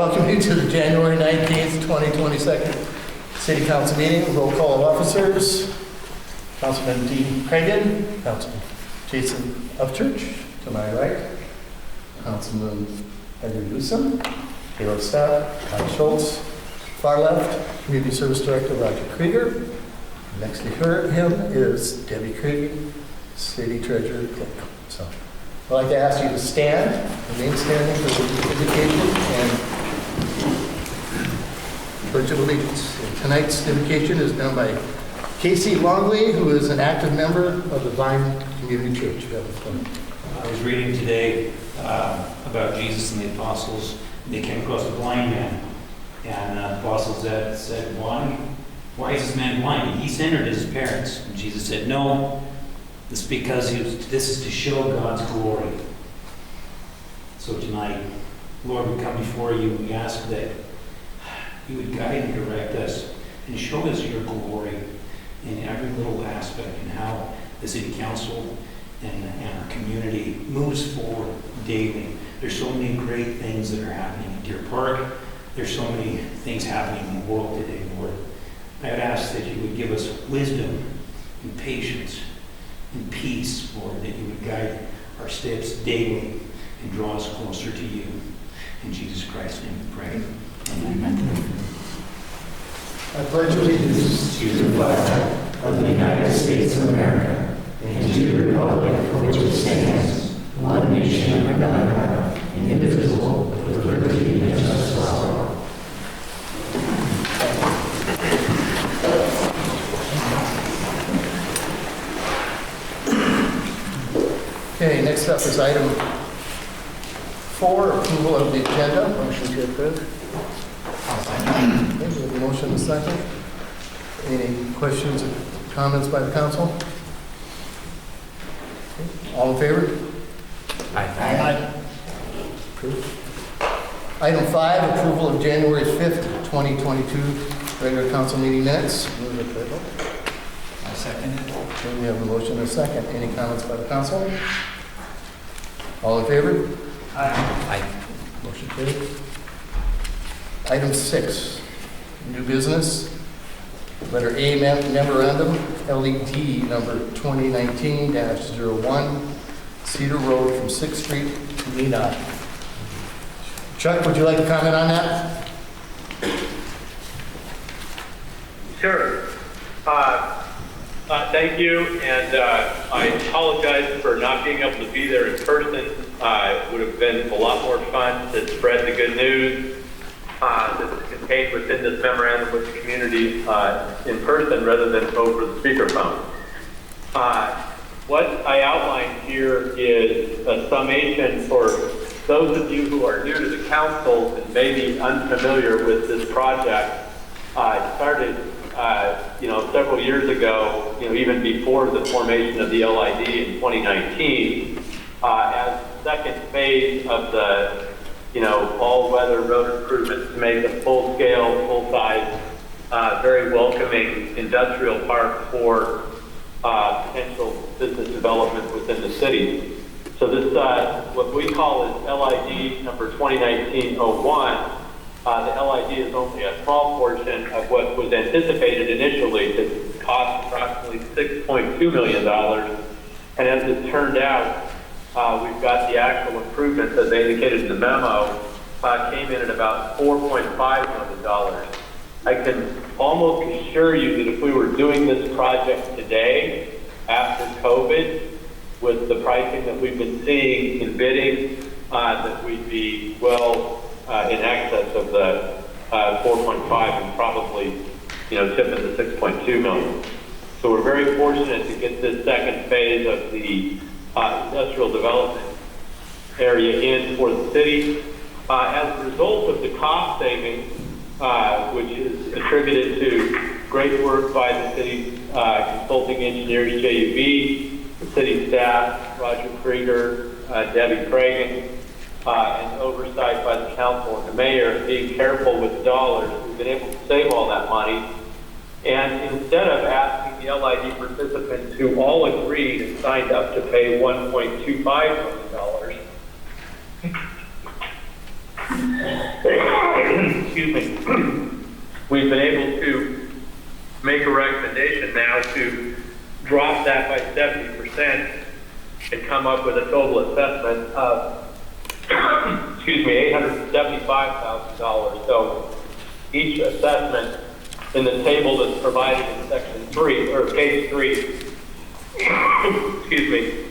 welcome you to the January 19th, 2022 City Council meeting. Roll call of officers. Councilman Dean Cragen, Councilman Jason Upchurch, to my right. Councilman Edward Newsom, Caleb Stapp, Kyle Schultz, far left, Community Service Director Roger Krieger. Next to him is Debbie Krieger, City Treasurer Clerk. So I'd like to ask you to stand, remain standing for the invocation and Pledge of Allegiance. Tonight's invocation is done by Casey Longley, who is an active member of the Vine Community Church. You have the floor. I was reading today about Jesus and the apostles. They came across a blind man, and the apostles said, why is this man blind? And he centered his parents. And Jesus said, no, it's because this is to show God's glory. So tonight, Lord, we come before you and we ask that you would guide and direct us and show us your glory in every little aspect and how the city council and our community moves forward daily. There's so many great things that are happening in Deer Park. There's so many things happening in the world today, Lord. I would ask that you would give us wisdom and patience and peace, Lord, that you would guide our steps daily and draw us closer to you. In Jesus Christ's name we pray. Amen. I pledge allegiance to the flag of the United States of America and to the republic for which it stands, one nation under God, indivisible, with liberty and justice for all. Okay, next up is item 4, approval of the agenda. Motion to approve. Okay, we have a motion and a second. Any questions or comments by the council? Okay, all in favor? Aye. Approved. Item 5, approval of January 5th, 2022 regular council meeting minutes. Move the approval. I second it. Okay, we have a motion and a second. Any comments by the council? All in favor? Aye. Motion carried. Item 6, new business. Letter A, memorandum, LED number 2019-01, Cedar Road from 6th Street to Menot. Chuck, would you like to comment on that? Sure. Thank you, and I apologize for not being able to be there in person. It would have been a lot more fun to spread the good news that's contained within this memorandum with the community in person rather than over the speakerphone. What I outlined here is a summation for those of you who are new to the council and maybe unfamiliar with this project. It started several years ago, even before the formation of the LID in 2019, as the second phase of the all-weather road improvements to make a full-scale, full-size, very welcoming industrial park for potential business development within the city. So this, what we call is LID number 2019-01. The LID is only a small portion of what was anticipated initially to cost approximately $6.2 million. And as it turned out, we've got the actual improvements, as they indicated in the memo, came in at about $4.5 million. I can almost assure you that if we were doing this project today, after COVID, with the pricing that we've been seeing in bidding, that we'd be well in excess of the 4.5 and probably, tipping the 6.2 million. So we're very fortunate to get this second phase of the industrial development area in for the city. As a result of the cost savings, which is attributed to great work by the city's consulting engineers, JUB, the city staff, Roger Krieger, Debbie Cragen, and oversight by the council and the mayor, being careful with dollars, we've been able to save all that money. And instead of asking the LID participants who all agreed and signed up to pay $1.25 million, excuse me, we've been able to make a recommendation now to drop that by 70% and come up with a total assessment of, excuse me, $875,000. So each assessment in the table that's provided in section 3, or page 3, excuse me,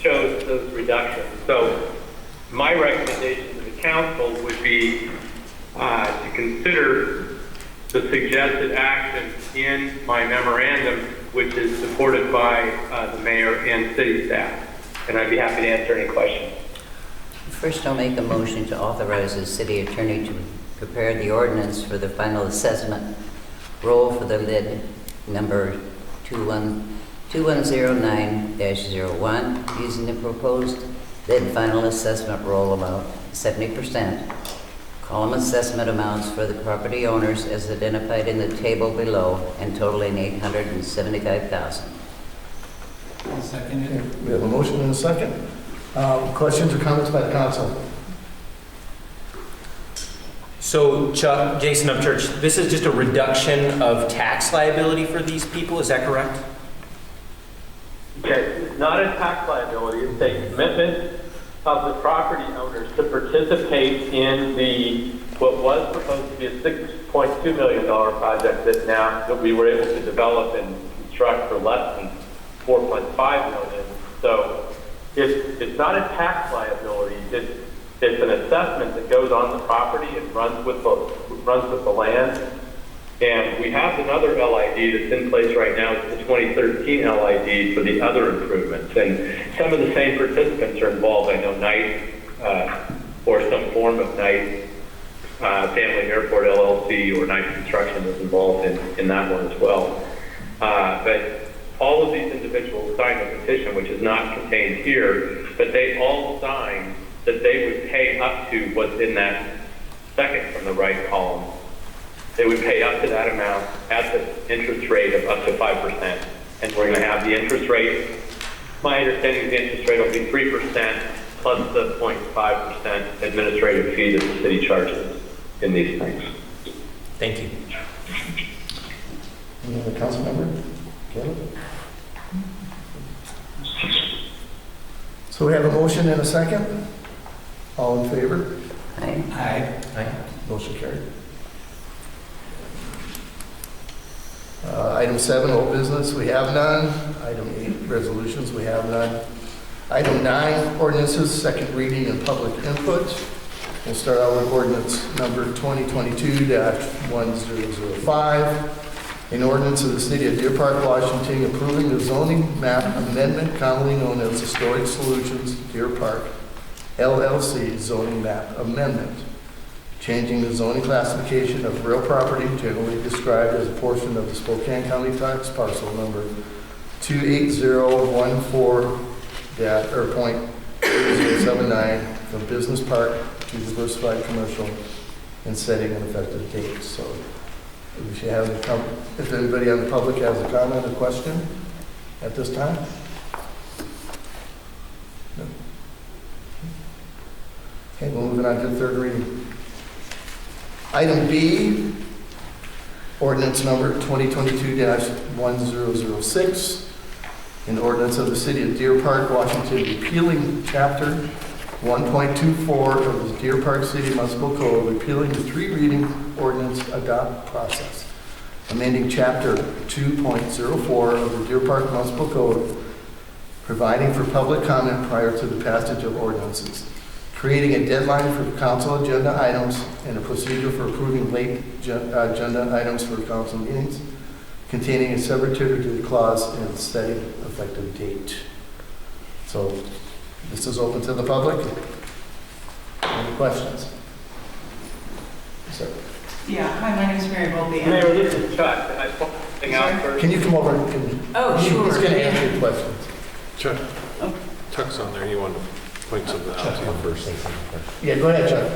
shows those reductions. So my recommendation to the council would be to consider the suggested action in my memorandum, which is supported by the mayor and city staff. And I'd be happy to answer any questions. First, I'll make a motion to authorize the city attorney to prepare the ordinance for the final assessment roll for the lid number 2109-01, using the proposed lid final assessment roll amount 70%. Column assessment amounts for the property owners as identified in the table below and totaling $875,000. I'll second it. We have a motion and a second. Questions or comments by the council? So Chuck, Jason Upchurch, this is just a reduction of tax liability for these people, is that correct? Okay, it's not a tax liability, it's a commitment of the property owners to participate in what was proposed to be a $6.2 million project that we were able to develop and construct for less than $4.5 million. So it's not a tax liability, it's an assessment that goes on the property and runs with the land. And we have another LID that's in place right now. It's the 2013 LID for the other improvements. And some of the same participants are involved. I know Knight, or some form of Knight, Family Airport LLC or Knight Construction is involved in that one as well. But all of these individuals signed a petition, which is not contained here, but they all signed that they would pay up to what's in that second from the right column. They would pay up to that amount at the interest rate of up to 5%. And we're going to have the interest rate. My understanding is the interest rate will be 3% plus the 0.5% administrative fee that the city charges in these things. Thank you. Any other council member? Caleb? So we have a motion and a second. All in favor? Aye. Aye. Aye. Motion carried. Item 7, old business, we have none. Item 8, resolutions, we have none. Item 9, ordinances, second reading and public input. We'll start out with ordinance number 2022-1005. An ordinance of the City of Deer Park, Washington, approving the zoning map amendment commonly known as the Storage Solutions Deer Park LLC zoning map amendment, changing the zoning classification of real property generally described as a portion of the Spokane County tax parcel number 28014.0079 from business park to diversified commercial and setting an effective date. So if anybody on the public has a comment or question at this time? No. Okay, we're moving on to the third reading. Item B, ordinance number 2022-1006, an ordinance of the City of Deer Park, Washington, repealing Chapter 1.24 of the Deer Park City Municipal Code, repealing the 3-reading ordinance adopt process, amending Chapter 2.04 of the Deer Park Municipal Code, providing for public comment prior to the passage of ordinances, creating a deadline for council agenda items and a procedure for approving late agenda items for council meetings, containing a substitutory clause and setting effective date. So this is open to the public. Any questions? Sir. Yeah, hi, my name is Mary Volpe. Mayor, this is Chuck. Can I point something out first? Can you come over? Sure. He's going to answer your questions. Chuck, Oh. Chuck's on there. You want to point something out to you first? Yeah, go ahead, Chuck.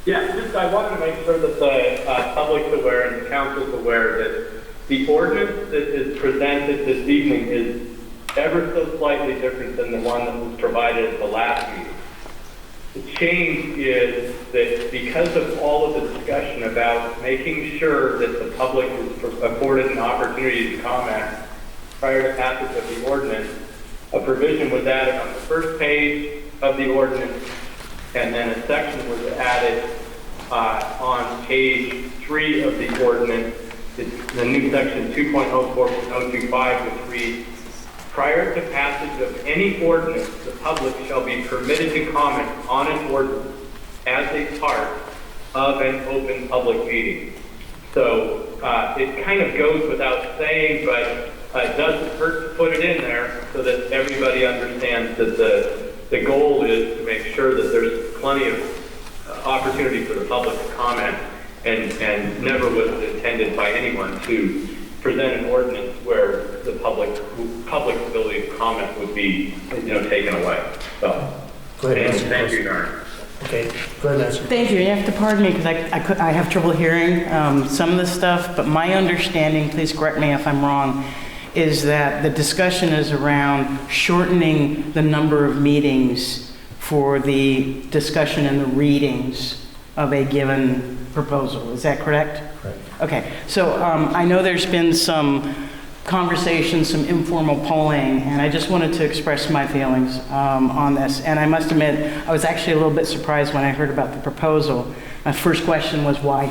Yeah, I wanted to make sure that the public's aware and the council's aware that the ordinance that is presented this evening is ever so slightly different than the one that was provided at the last meeting. The change is that because of all of the discussion about making sure that the public is afforded an opportunity to comment prior to passage of the ordinance, a provision was added on the first page of the ordinance, and then a section was added on page 3 of the ordinance. It's the new section 2.04.025, which reads, prior to passage of any ordinance, the public shall be permitted to comment on an ordinance as a part of an open public meeting. So it kind of goes without saying, but it doesn't hurt to put it in there so that everybody understands that the goal is to make sure that there's plenty of opportunity for the public to comment, and never was it intended by anyone to present an ordinance where the public's ability to comment would be, taken away. So, Go ahead. thank you, Your Honor. Okay, go ahead, Nancy. Thank you. You have to pardon me because I have trouble hearing some of the stuff, but my understanding, please correct me if I'm wrong, is that the discussion is around shortening the number of meetings for the discussion and the readings of a given proposal. Is that correct? Correct. Okay. So I know there's been some conversation, some informal polling, and I just wanted to express my feelings on this. And I must admit, I was actually a little bit surprised when I heard about the proposal. My first question was why?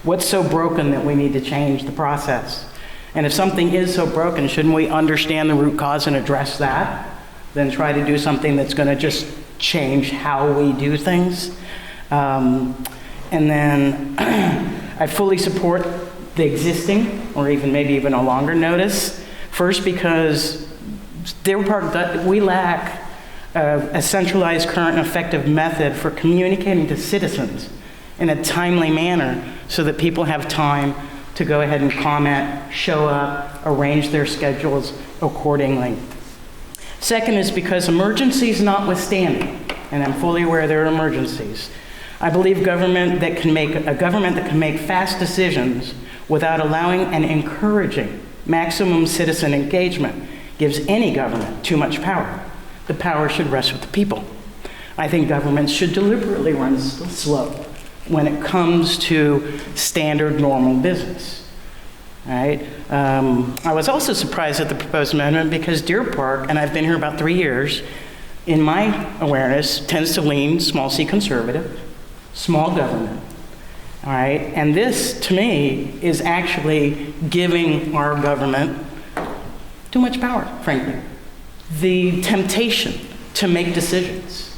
What's so broken that we need to change the process? And if something is so broken, shouldn't we understand the root cause and address that, then try to do something that's going to just change how we do things? And then I fully support the existing, or maybe even a longer notice. First, because we lack a centralized, current, and effective method for communicating to citizens in a timely manner so that people have time to go ahead and comment, show up, arrange their schedules accordingly. Second is because emergencies notwithstanding, and I'm fully aware there are emergencies, I believe a government that can make fast decisions without allowing and encouraging maximum citizen engagement gives any government too much power. The power should rest with the people. I think governments should deliberately run slow when it comes to standard normal business. All right? I was also surprised at the proposed amendment because Deer Park, and I've been here about 3 years, in my awareness, tends to lean small c conservative, small government. All right? And this, to me, is actually giving our government too much power, frankly. The temptation to make decisions,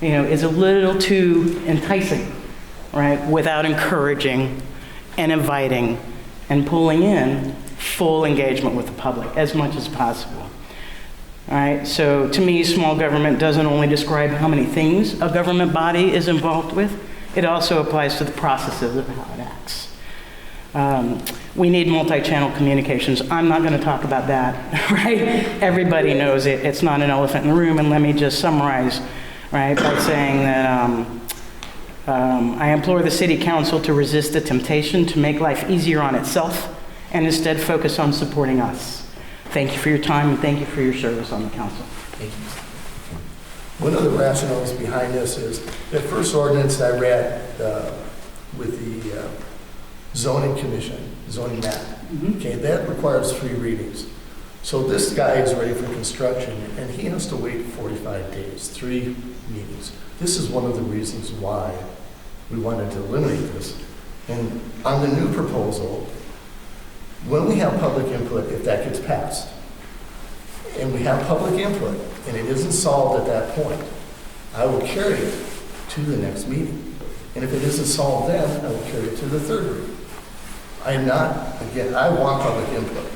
is a little too enticing, right? Without encouraging and inviting and pulling in full engagement with the public as much as possible. All right, so to me, small government doesn't only describe how many things a government body is involved with, it also applies to the processes of how it acts. We need multi-channel communications. I'm not going to talk about that, right? Everybody knows it. It's not an elephant in the room, and let me just summarize, right, by saying that I implore the City Council to resist the temptation to make life easier on itself and instead focus on supporting us. Thank you for your time and thank you for your service on the council. Thank you. One of the rationales behind this is the first ordinance I read with the zoning commission, zoning map. Okay, that requires 3 readings. So this guy is ready for construction and he has to wait 45 days, 3 meetings. This is one of the reasons why we wanted to eliminate this. And on the new proposal, when we have public input, if that gets passed, and we have public input, and it isn't solved at that point, I will carry it to the next meeting. And if it isn't solved then, I will carry it to the 3rd reading. I want public input.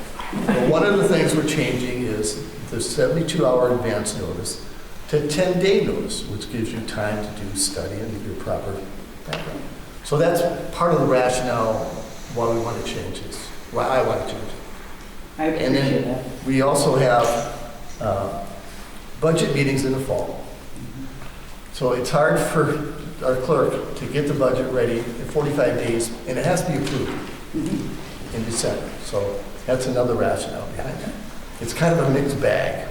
But one of the things we're changing is the 72-hour advance notice to 10-day notice, which gives you time to do study and do your proper background. So that's part of the rationale why we want to change this, why I want to change it. I appreciate that. And then we also have budget meetings in the fall. So it's hard for our clerk to get the budget ready in 45 days, and it has to be approved in December. So that's another rationale behind that. It's kind of a mixed bag.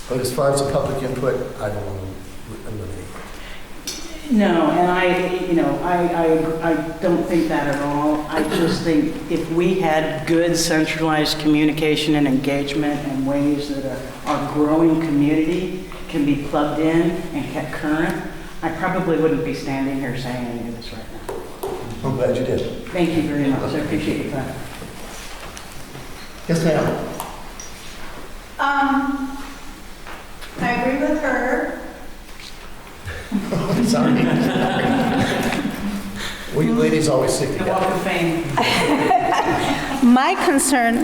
But as far as the public input, I don't want to eliminate. No, and I don't think that at all. I just think if we had good centralized communication and engagement and ways that our growing community can be plugged in and kept current, I probably wouldn't be standing here saying any of this right now. I'm glad you did. Thank you very much. I appreciate your time. Yes, ma'am. I agree with her. Sorry. We ladies always stick The Walk together. of Fame. My concern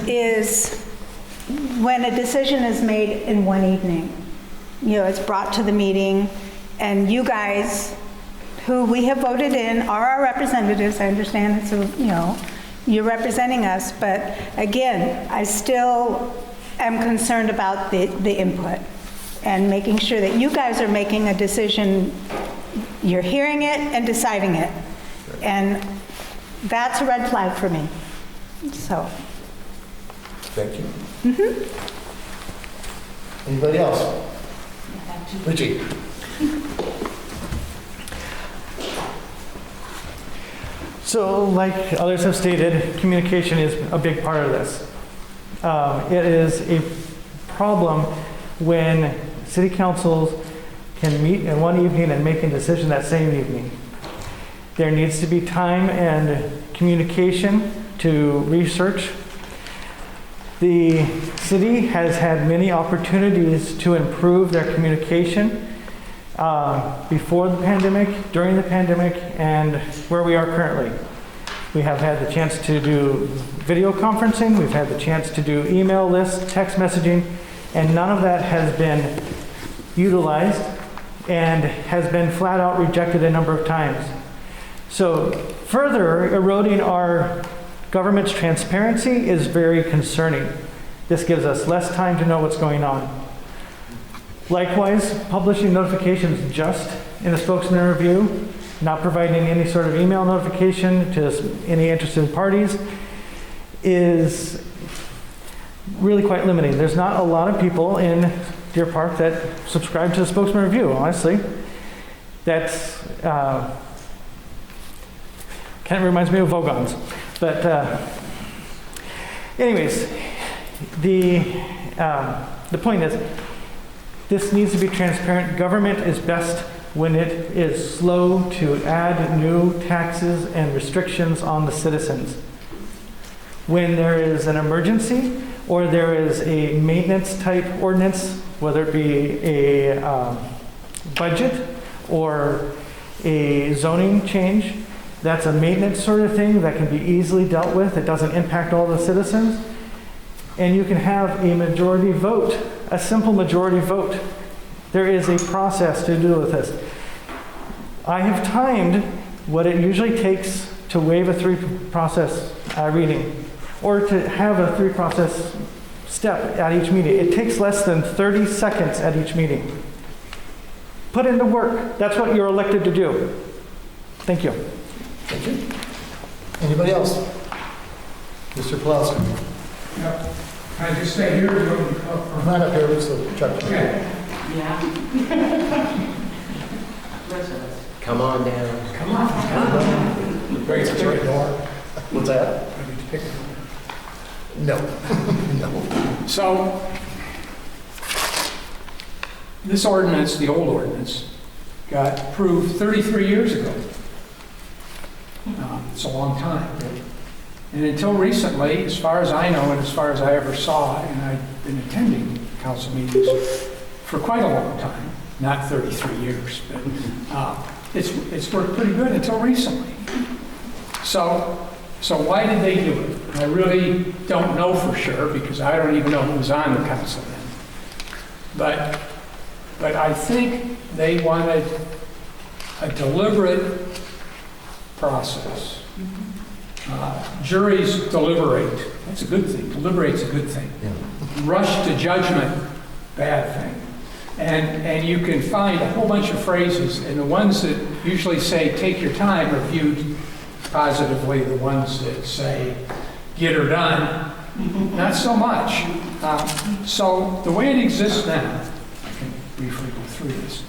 is when a decision is made in one evening. You know, it's brought to the meeting, and you guys, who we have voted in, are our representatives. I understand it's, you're representing us, but again, I still am concerned about the input and making sure that you guys are making a decision, you're hearing it and deciding it. And that's a red flag for me, so. Thank you. Anybody else? Richie? So, like others have stated, communication is a big part of this. It is a problem when city councils can meet in one evening and make a decision that same evening. There needs to be time and communication to research. The city has had many opportunities to improve their communication before the pandemic, during the pandemic, and where we are currently. We have had the chance to do video conferencing, we've had the chance to do email lists, text messaging, and none of that has been utilized and has been flat out rejected a number of times. So further eroding our government's transparency is very concerning. This gives us less time to know what's going on. Likewise, publishing notifications just in the spokesman review, not providing any sort of email notification to any interested parties is really quite limiting. There's not a lot of people in Deer Park that subscribe to the spokesman review, honestly. That's, kind of reminds me of Vogons. But anyways, the point is, this needs to be transparent. Government is best when it is slow to add new taxes and restrictions on the citizens. When there is an emergency or there is a maintenance type ordinance, whether it be a budget or a zoning change, that's a maintenance sort of thing that can be easily dealt with. It doesn't impact all the citizens. And you can have a majority vote, a simple majority vote. There is a process to deal with this. I have timed what it usually takes to waive a three-process reading or to have a three-process step at each meeting. It takes less than 30 seconds at each meeting. Put into work. That's what you're elected to do. Thank you. Thank you. Anybody else? Mr. Pulaski? Yep. Can I just say here, Come on up here, so Chuck. okay, Yeah. Come on down. come on. Great, it's right door. What's that? I need to pick it. No. No. So, this ordinance, the old ordinance, got approved 33 years ago. It's a long time. And until recently, as far as I know and as far as I ever saw, and I've been attending council meetings for quite a long time, not 33 years, but it's worked pretty good until recently. So why did they do it? I really don't know for sure because I don't even know who was on the council then. But I think they wanted a deliberate process. Juries deliberate. That's a good thing. Deliberate's a good thing. Yeah. Rush to judgment, bad thing. And you can find a whole bunch of phrases, and the ones that usually say take your time are viewed positively. The ones that say get her done, not so much. So the way it exists now, through this.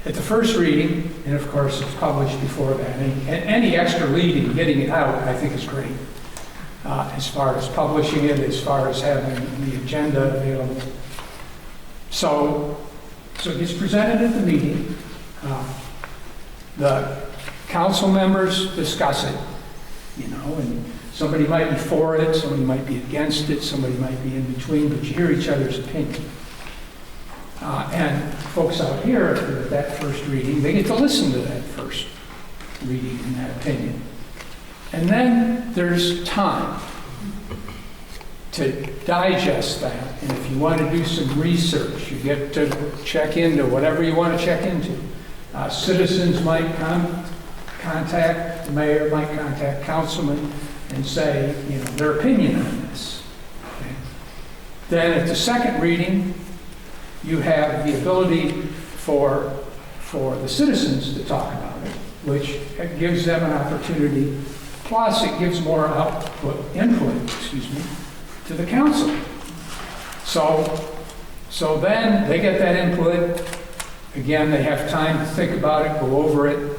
At the first reading, and of course it's published before that, and any extra reading, getting it out, I think is great. As far as publishing it, as far as having the agenda available. So it gets presented at the meeting. The council members discuss it, and somebody might be for it, somebody might be against it, somebody might be in between, but you hear each other's opinion. And folks out here, at that first reading, they get to listen to that first reading and that opinion. And then there's time to digest that. And if you want to do some research, you get to check into whatever you want to check into. Citizens might contact the mayor, might contact councilmen and say, their opinion on this. Okay. Then at the second reading, you have the ability for the citizens to talk about it, which gives them an opportunity. Plus, it gives more input, to the council. So then they get that input. Again, they have time to think about it, go over it,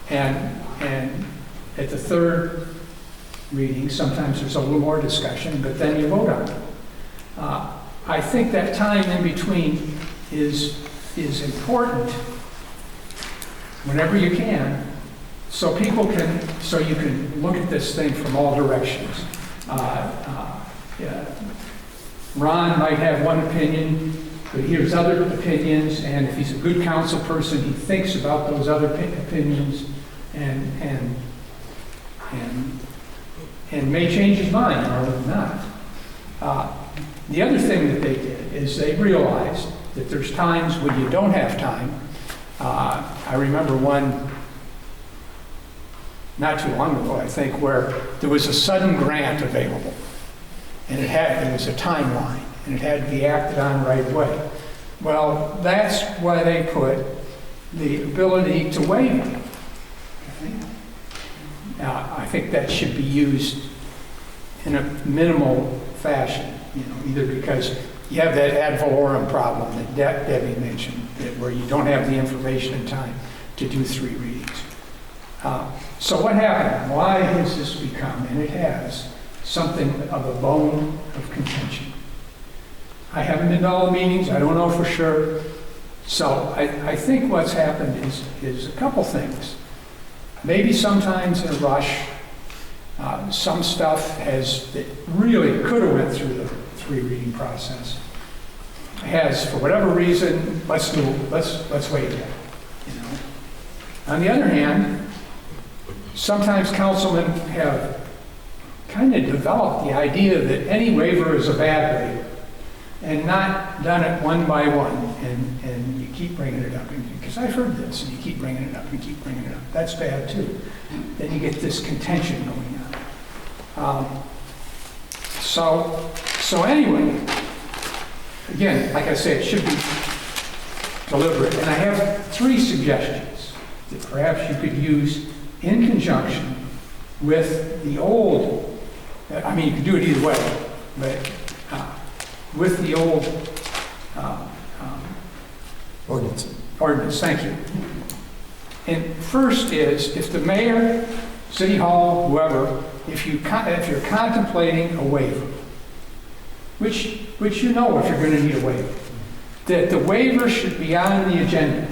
and at the third reading, sometimes there's a little more discussion, but then you vote on it. I think that time in between is important whenever you can, so you can look at this thing from all directions. Ron might have one opinion, but he hears other opinions, and if he's a good council person, he thinks about those other opinions and may change his mind or not. The other thing that they did is they realized that there's times when you don't have time. I remember one not too long ago, I think, where there was a sudden grant available, and it was a timeline, and it had to be acted on right away. Well, that's why they put the ability to waive it. Okay? Now, I think that should be used in a minimal fashion, either because you have that ad valorem problem that Debbie mentioned, where you don't have the information in time to do 3 readings. So what happened? Why has this become, and it has, something of a bone of contention? I haven't been to all the meetings, I don't know for sure. So I think what's happened is a couple things. Maybe sometimes in a rush, some stuff that really could have went through the 3 reading process has, for whatever reason, let's wait a bit. On the other hand, sometimes councilmen have kind of developed the idea that any waiver is a bad waiver and not done it one by one, and you keep bringing it up. Because I've heard this, and you keep bringing it up and keep bringing it up. That's bad too. Then you get this contention going on. So anyway, again, like I said, it should be deliberate. And I have 3 suggestions that perhaps you could use in conjunction with the old, you could do it either way, but with the old ordinance, thank you. And first is, if the mayor, city hall, whoever, if you're contemplating a waiver, which if you're going to need a waiver, that the waiver should be on the agenda.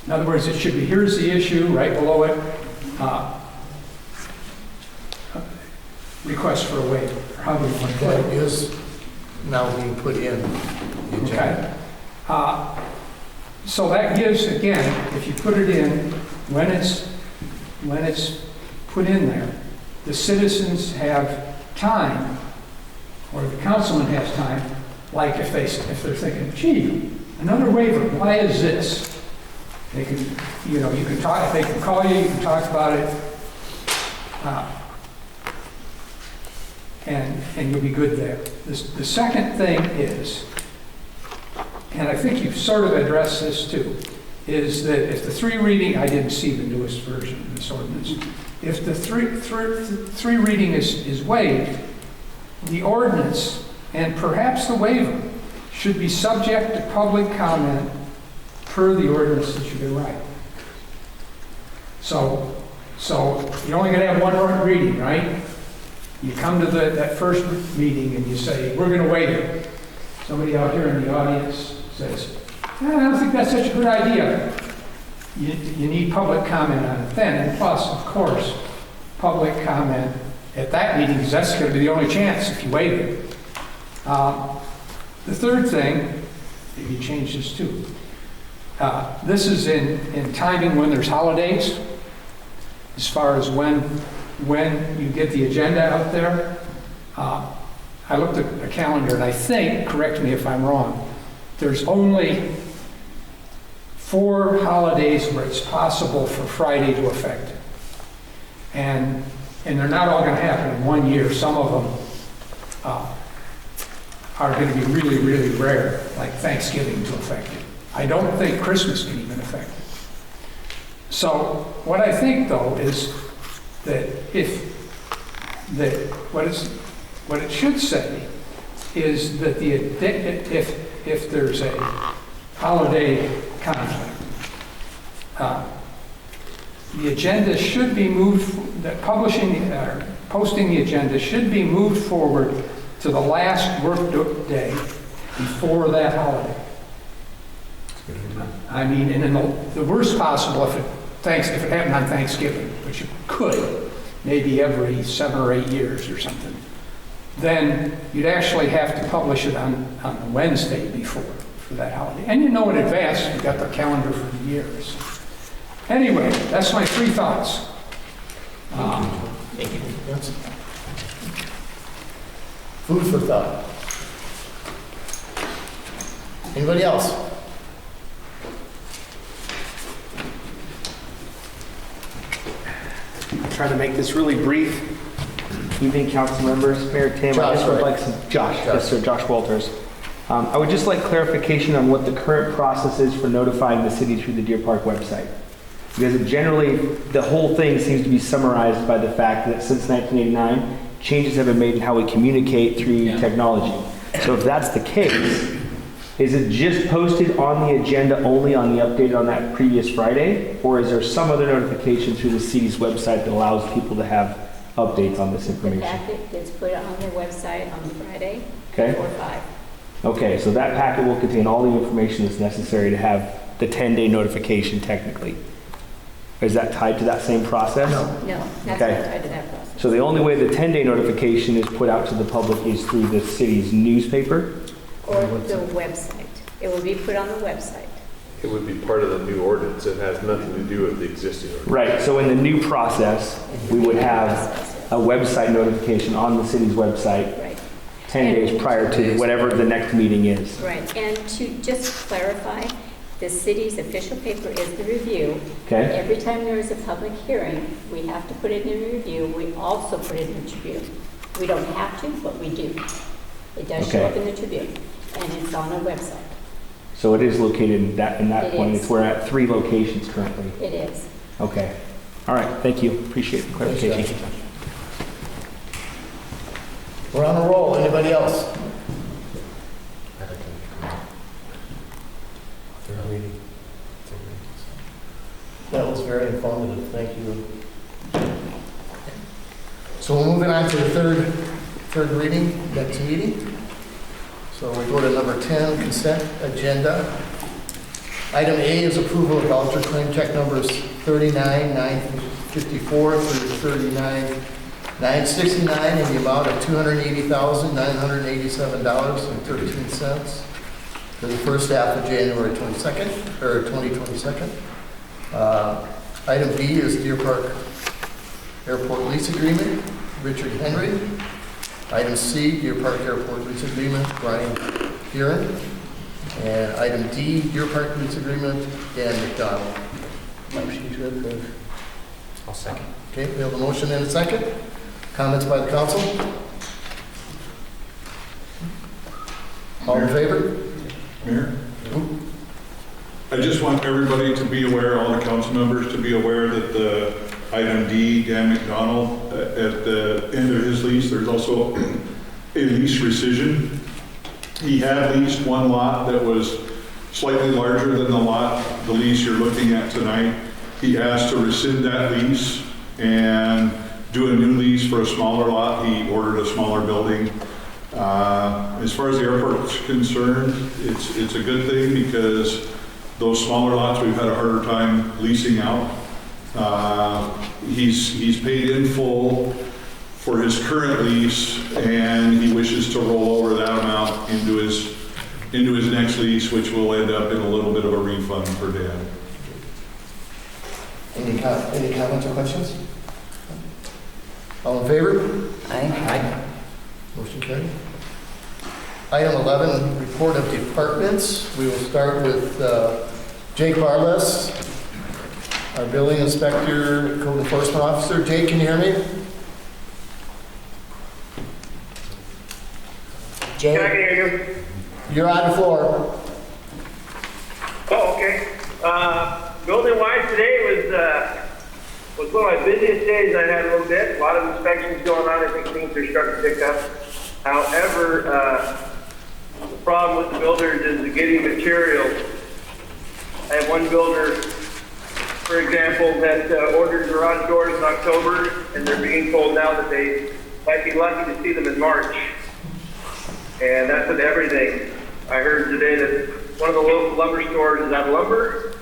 In other words, it should be, here's the issue, right below it, request for a waiver, or how do you want to do That it? is now being put in the agenda. Okay. So that gives, again, if you put it in, when it's put in there, the citizens have time, or the councilman has time, like if they're thinking, gee, another waiver, why is this? They can, you can talk, they can call you can talk about it, and you'll be good there. The second thing is, and I think you've sort of addressed this too, is that if the 3 reading, I didn't see the newest version of this ordinance, if the three reading is waived, the ordinance and perhaps the waiver should be subject to public comment per the ordinance that you're going to write. So you're only going to have one reading, right? You come to that first meeting and you say, we're going to waive it. Somebody out here in the audience says, I don't think that's such a good idea. You need public comment on it then, and plus, of course, public comment at that meeting, because that's going to be the only chance if you waive it. The third thing, maybe change this too. This is in timing when there's holidays, as far as when you get the agenda out there. I looked at the calendar and I think, correct me if I'm wrong, there's only 4 holidays where it's possible for Friday to affect it. And they're not all going to happen in 1 year. Some of them are going to be really, really rare, like Thanksgiving to affect it. I don't think Christmas can even affect it. So what I think, though, is that what it should say is that if there's a holiday conflict, the agenda should be moved, that posting the agenda should be moved forward to the last work day before that holiday. I mean, and in the worst possible, if it happened on Thanksgiving, which it could, maybe every 7 or 8 years or something, then you'd actually have to publish it on the Wednesday before for that holiday. And you know in advance, you've got the calendar for the years. Anyway, that's my 3 thoughts. Thank you. Yes. Food for thought. Anybody else? I'll try to make this really brief. Evening, council members, Mayor Tim. Josh, I just would right? like some, yes sir, Josh Walters. I would just like clarification on what the current process is for notifying the city through the Deer Park website. Because generally, the whole thing seems to be summarized by the fact that since 1989, changes have been made in how we communicate through technology. So if that's the case, is it just posted on the agenda only on the update on that previous Friday? Or is there some other notification through the city's website that allows people to have updates on this information? The packet gets put on their website on Friday, Okay. before 5. Okay, so that packet will contain all the information that's necessary to have the 10-day notification technically. Is that tied to that same process? No, that's not Okay. tied to that process. So the only way the 10-day notification is put out to the public is through the city's newspaper? Or the website. It will be put on the website. It would be part of the new ordinance. It has nothing to do with the existing ordinance. Right, so in the new process, we would have a website notification on the city's website Right. 10 days prior to whatever the next meeting is. Right, and to just clarify, the city's official paper is the Review. Okay. Every time there is a public hearing, we have to put it in the Review. We also put it in the Tribune. We don't have to, but we do. It does show Okay. up in the Tribune, and it's on our website. So it is located in that It point. is. It's we're at 3 locations currently. It is. Okay. All right, thank you. Appreciate the clarification. We're on a roll. Anybody else? That was very informative. Thank you. So we're moving on to the third reading, next meeting. So we go to number 10, consent agenda. Item A is approval of voucher claim check numbers 39,954 through 39,969 in the amount of $280,987.13 for the first half of January 22nd, or 2022. Item B is Deer Park Airport lease agreement, Richard Henry. Item C, Deer Park Airport lease agreement, Brian Kieran. And item D, Deer Park lease agreement, Dan McDonald. Motion to approve. I'll second. Okay, we have a motion and a second. Comments by the council? All in favor? Mayor? I just want everybody to be aware, all the council members to be aware that the item D, Dan McDonald, at the end of his lease, there's also a lease rescission. He had leased one lot that was slightly larger than the lease you're looking at tonight. He asked to rescind that lease and do a new lease for a smaller lot. He ordered a smaller building. As far as the airport's concerned, it's a good thing because those smaller lots we've had a harder time leasing out. He's paid in full for his current lease, and he wishes to roll over that amount into his next lease, which will end up in a little bit of a refund for Dan. Any comments or questions? All in favor? Aye. Motion carried. Item 11, report of departments. We will start with Jake Barless, our building inspector, code enforcement officer. Jake, can you hear me? Jake? Yeah, I can hear you. You're on the floor. Oh, okay. Building-wise today was one of my busiest days I've had a little bit. A lot of inspections going on. I think things are starting to pick up. However, the problem with the builders is getting materials. I have one builder, for example, that ordered garage doors in October, and they're being told now that they might be lucky to see them in March. And that's with everything. I heard today that one of the local lumber stores is out of lumber,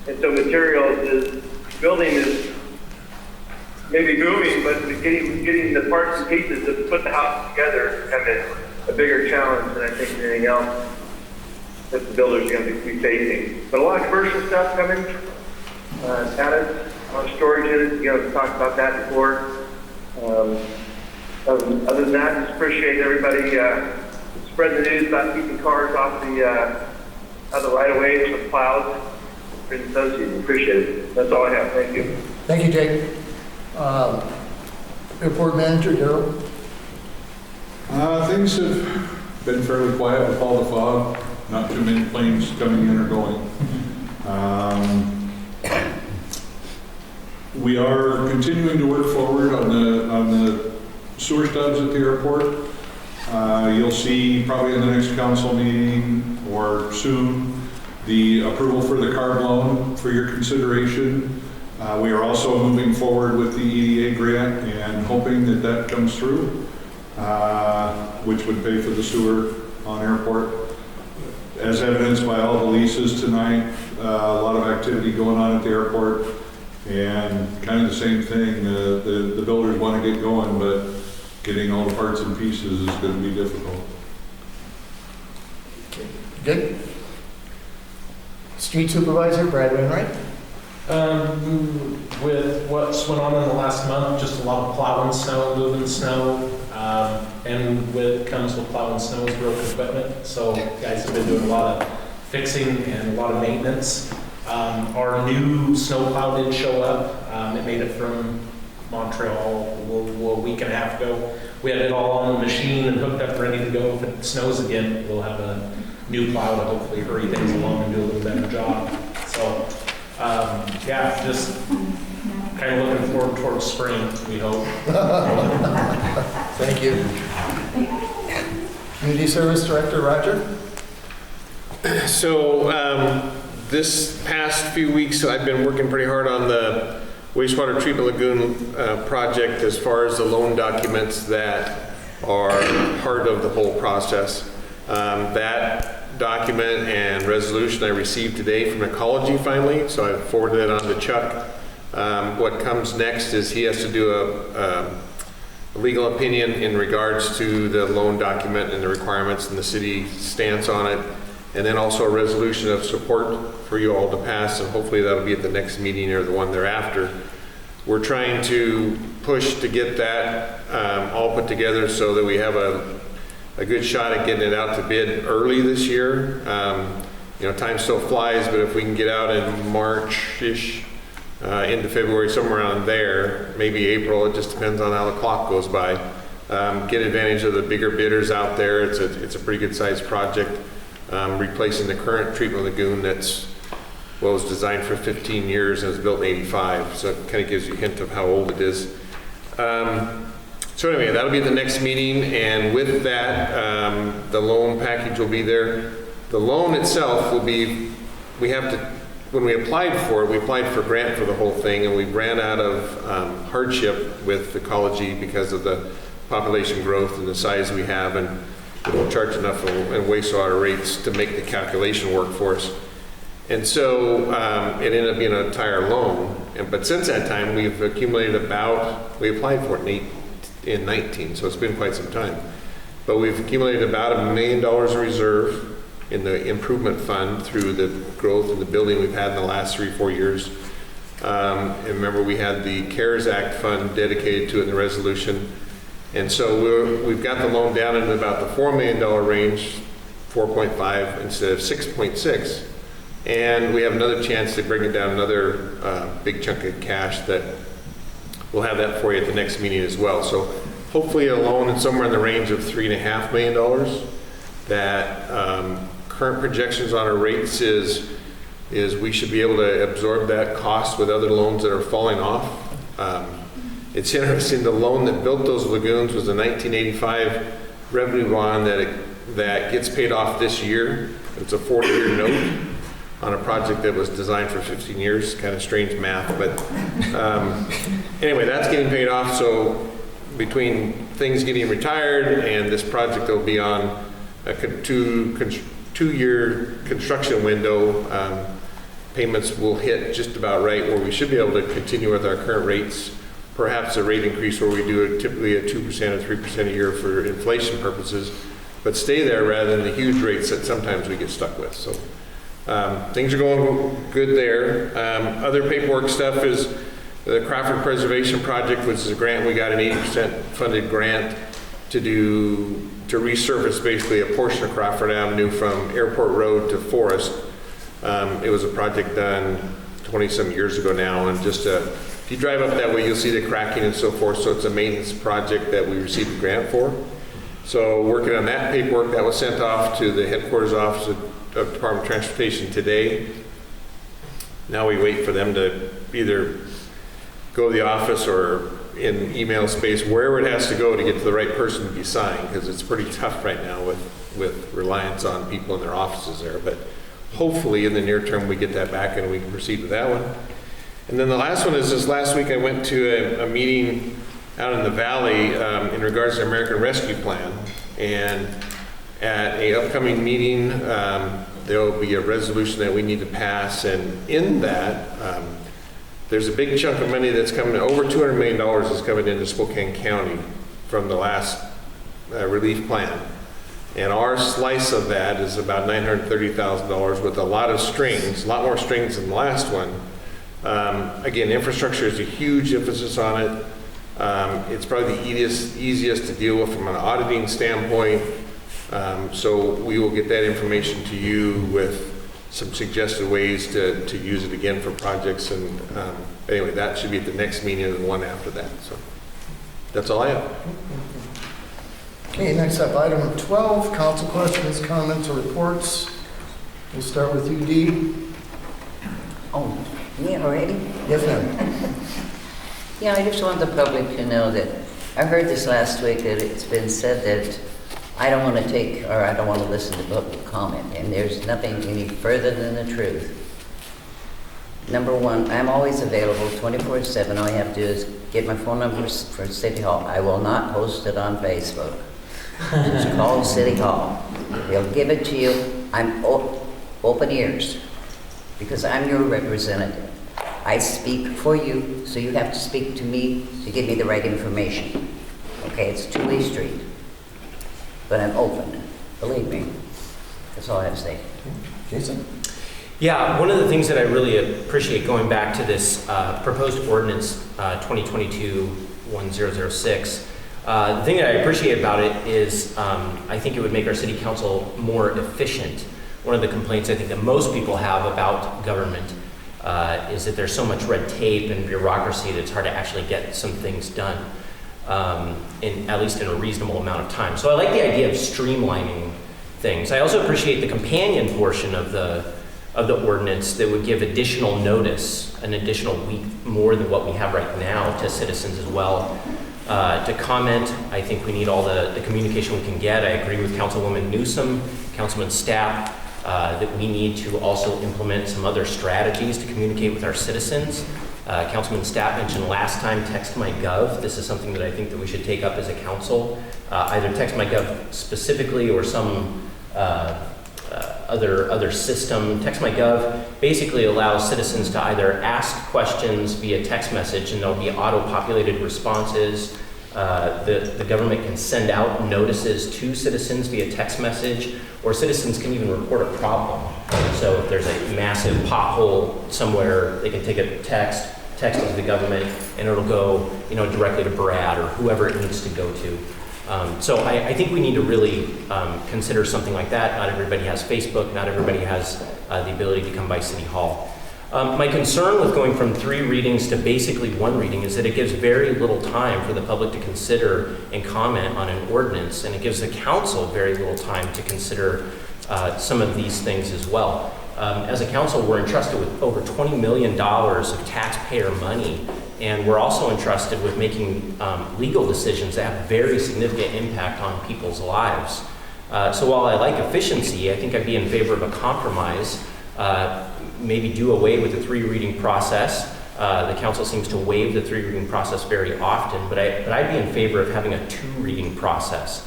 and so building is maybe booming, but getting the parts and pieces to put the house together has been a bigger challenge than I think anything else that the builders are going to be facing. But a lot of commercial stuff coming, tenants, a lot of storage units, we talked about that before. Other than that, just appreciate everybody spreading the news about keeping cars off the right of ways with plows. Appreciate it. That's all I have. Thank you. Thank you, Jake. Airport manager, Daryl. Things have been fairly quiet with all the fog. Not too many planes coming in or going. We are continuing to work forward on the sewer stubs at the airport. You'll see probably in the next council meeting or soon the approval for the CARB loan for your consideration. We are also moving forward with the EDA grant and hoping that comes through, which would pay for the sewer on airport. As evidenced by all the leases tonight, a lot of activity going on at the airport, and kind of the same thing. The builders want to get going, but getting all the parts and pieces is going to be difficult. Good. Street supervisor, Brad Wainwright. With what's went on in the last month, just a lot of plowing snow, moving snow, and comes with plowing snow is broken equipment. So guys have been doing a lot of fixing and a lot of maintenance. Our new snow plow did show up. It made it from Montreal a week and a half ago. We had it all on the machine and hooked up, ready to go. If it snows again, we'll have a new plow to hopefully hurry things along and do a little better job. So, just kind of looking forward towards spring, we hope. Thank you. Community Service Director, Roger. So this past few weeks, I've been working pretty hard on the wastewater treatment lagoon project as far as the loan documents that are part of the whole process. That document and resolution I received today from Ecology finally, so I forwarded it on to Chuck. What comes next is he has to do a legal opinion in regards to the loan document and the requirements and the city stance on it, and then also a resolution of support for you all to pass, and hopefully that'll be at the next meeting or the one thereafter. We're trying to push to get that all put together so that we have a good shot at getting it out to bid early this year. Time still flies, but if we can get out in March-ish, into February, somewhere around there, maybe April, it just depends on how the clock goes by. Get advantage of the bigger bidders out there. It's a pretty good sized project, replacing the current treatment lagoon was designed for 15 years and was built in '85, so it kind of gives you a hint of how old it is. So anyway, that'll be the next meeting, and with that, the loan package will be there. The loan itself will be, when we applied for it, we applied for grant for the whole thing, and we ran out of hardship with ecology because of the population growth and the size we have, and we don't charge enough in wastewater rates to make the calculation work for us. And so it ended up being an entire loan. But since that time, we've accumulated we applied for it in 19, so it's been quite some time. But we've accumulated about $1 million of reserve in the improvement fund through the growth in the building we've had in the last 3-4 years. And remember, we had the CARES Act fund dedicated to it in the resolution. And so we've got the loan down in about the $4 million range, 4.5 instead of 6.6. And we have another chance to bring it down another big chunk of cash that we'll have that for you at the next meeting as well. So hopefully a loan in somewhere in the range of $3.5 million. That current projections on our rates is we should be able to absorb that cost with other loans that are falling off. It's interesting, the loan that built those lagoons was a 1985 revenue bond that gets paid off this year. It's a 40-year note on a project that was designed for 15 years. Kind of strange math, but anyway, that's getting paid off. So between things getting retired and this project that will be on a two-year construction window, payments will hit just about right where we should be able to continue with our current rates. Perhaps a rate increase where we do typically a 2% or 3% a year for inflation purposes, but stay there rather than the huge rates that sometimes we get stuck with. So things are going good there. Other paperwork stuff is the Crawford Preservation Project, which is a grant. We got an 80% funded grant to resurface basically a portion of Crawford Avenue from Airport Road to Forest. It was a project done 20-some years ago now, and just if you drive up that way, you'll see the cracking and so forth. So it's a maintenance project that we received a grant for. So working on that paperwork, that was sent off to the headquarters office of Department of Transportation today. Now we wait for them to either go to the office or in email space, wherever it has to go to get to the right person to be signed, because it's pretty tough right now with reliance on people in their offices there. But hopefully in the near term we get that back and we can proceed with that one. And then the last one is this last week I went to a meeting out in the valley in regards to the American Rescue Plan. And at a upcoming meeting, there will be a resolution that we need to pass. And in that, there's a big chunk of money that's coming, over $200 million is coming into Spokane County from the last relief plan. And our slice of that is about $930,000 with a lot of strings, a lot more strings than the last one. Again, infrastructure is a huge emphasis on it. It's probably the easiest to deal with from an auditing standpoint. So we will get that information to you with some suggested ways to use it again for projects. And anyway, that should be at the next meeting and the one after that. So that's all I have. Okay, next up, item 12, council questions, comments, or reports. We'll start with you, Dee. Oh, me already? Yes, ma'am. Yeah, I just want the public to know that I heard this last week that it's been said that I don't want to take, or I don't want to listen to public comment, and there's nothing any further than the truth. Number one, I'm always available 24/7. All you have to do is get my phone number for City Hall. I will not post it on Facebook. Just call City Hall. They'll give it to you. I'm open ears because I'm your representative. I speak for you, so you have to speak to me to give me the right information. Okay, it's a two-way street. But I'm open, believe me. That's all I have to say. Jason? Yeah, one of the things that I really appreciate going back to this proposed ordinance 2022-1006, the thing that I appreciate about it is I think it would make our city council more efficient. One of the complaints I think that most people have about government is that there's so much red tape and bureaucracy that it's hard to actually get some things done. At least in a reasonable amount of time. So I like the idea of streamlining things. I also appreciate the companion portion of the ordinance that would give additional notice, an additional week more than what we have right now to citizens as well. to comment. I think we need all the communication we can get. I agree with Councilwoman Newsom, Councilman Stapp, that we need to also implement some other strategies to communicate with our citizens. Councilman Stapp mentioned last time TextMyGov. This is something that I think that we should take up as a council, either TextMyGov specifically or some other system. TextMyGov basically allows citizens to either ask questions via text message and there'll be auto-populated responses. The government can send out notices to citizens via text message, or citizens can even report a problem. So if there's a massive pothole somewhere, they can take a text it to the government, and it'll go, directly to Brad or whoever it needs to go to. So I think we need to really consider something like that. Not everybody has Facebook. Not everybody has the ability to come by City Hall. My concern with going from 3 readings to basically 1 reading is that it gives very little time for the public to consider and comment on an ordinance, and it gives the council very little time to consider some of these things as well. As a council, we're entrusted with over $20 million of taxpayer money, and we're also entrusted with making legal decisions that have very significant impact on people's lives. So while I like efficiency, I think I'd be in favor of a compromise. Maybe do away with the 3 reading process. The council seems to waive the 3 reading process very often, but I'd be in favor of having a 2 reading process.